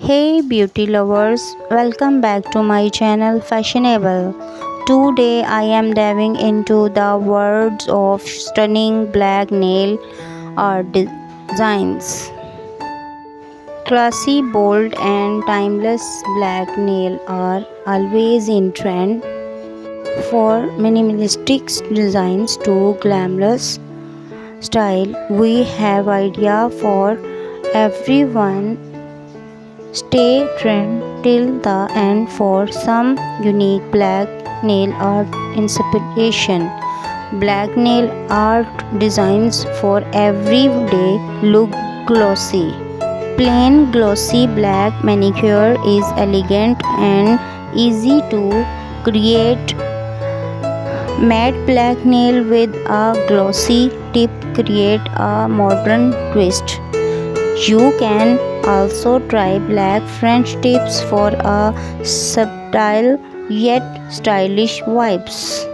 Hey beauty lovers, welcome back to my channel Fashionable. Today I am diving into the worlds of stunning black nail art designs. Classy, bold and timeless black nail are always in trend. For minimalistic designs to glamorous style, we have idea for everyone. Stay tuned till the end for some unique black nail art inspiration. Black nail art designs for everyday look glossy. Plain glossy black manicure is elegant and easy to create. Matte black nail with a glossy tip create a modern twist. You can also try black French tips for a subtle yet stylish vibes.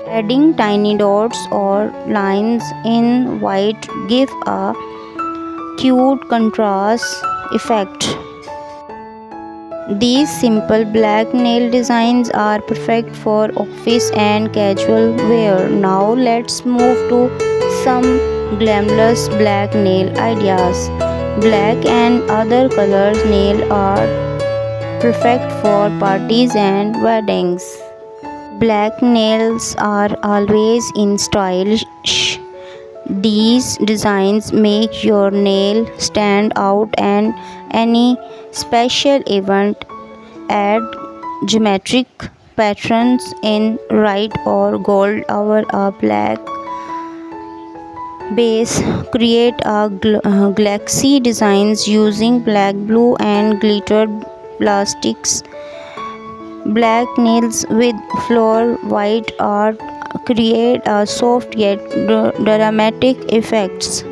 Adding tiny dots or lines in white give a cute contrast effect. These simple black nail designs are perfect for office and casual wear. Now let's move to some glamorous black nail ideas. Black and other colors nail are perfect for parties and weddings. Black nails are always in stylish. These designs make your nail stand out and any special event. Add geometric patterns in red or gold over a black base. Create a galaxy designs using black, blue and glittered plastics. Black nails with floor white art create a soft yet dramatic effects.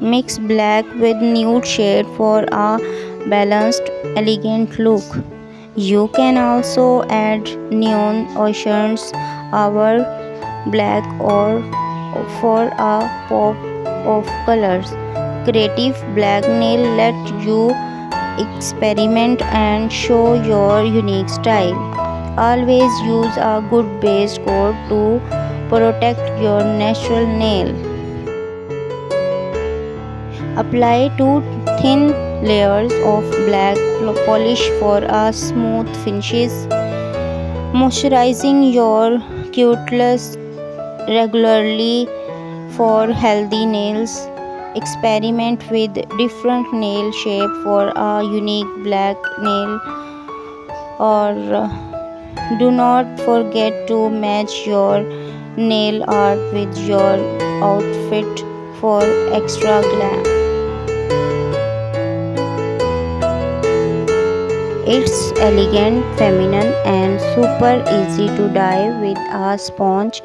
Mix black with nude shade for a balanced, elegant look. You can also add neon oceans over black or for a pop of colors. Creative black nail let you experiment and show your unique style. Always use a good base coat to protect your natural nail. Apply 2 thin layers of black polish for a smooth finishes. Moisturizing your cuticles regularly for healthy nails. Experiment with different nail shape for a unique black nail. Or do not forget to match your nail art with your outfit for extra glam. It's elegant, feminine and super easy to dye with a sponge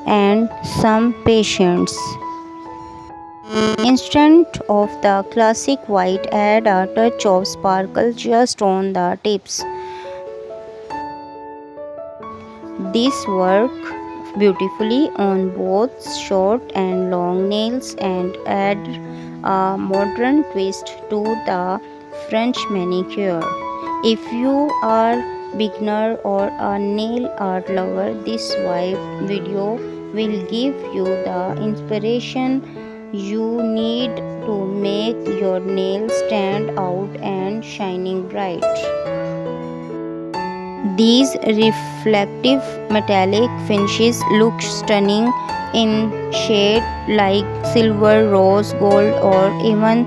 and some patience. Instead of the classic white, add a touch of sparkle just on the tips. This work beautifully on both short and long nails and add a modern twist to the French manicure. If you are beginner or a nail art lover, this video will give you the inspiration you need to make your nails stand out and shining bright. These reflective metallic finishes look stunning in shade like silver, rose gold or even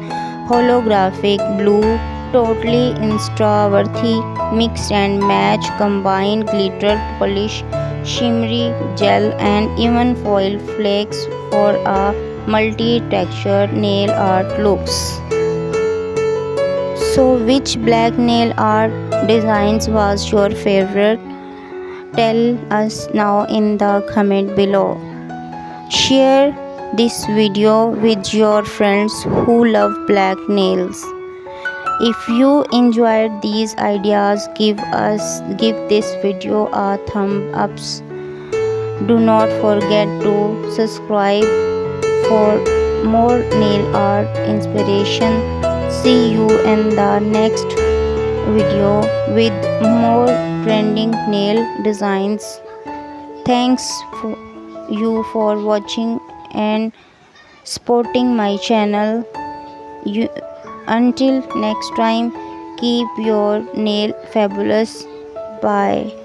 holographic blue. Totally insta-worthy. Mix and match, combine glitter polish, shimmery gel and even foil flakes for a multi-textured nail art looks. So which black nail art designs was your favorite? Tell us now in the comment below. Share this video with your friends who love black nails. If you enjoyed these ideas, give this video a thumb up. Do not forget to subscribe for more nail art inspiration. See you in the next video with more trending nail designs. Thanks for you for watching and supporting my channel. You, until next time, keep your nail fabulous. Bye.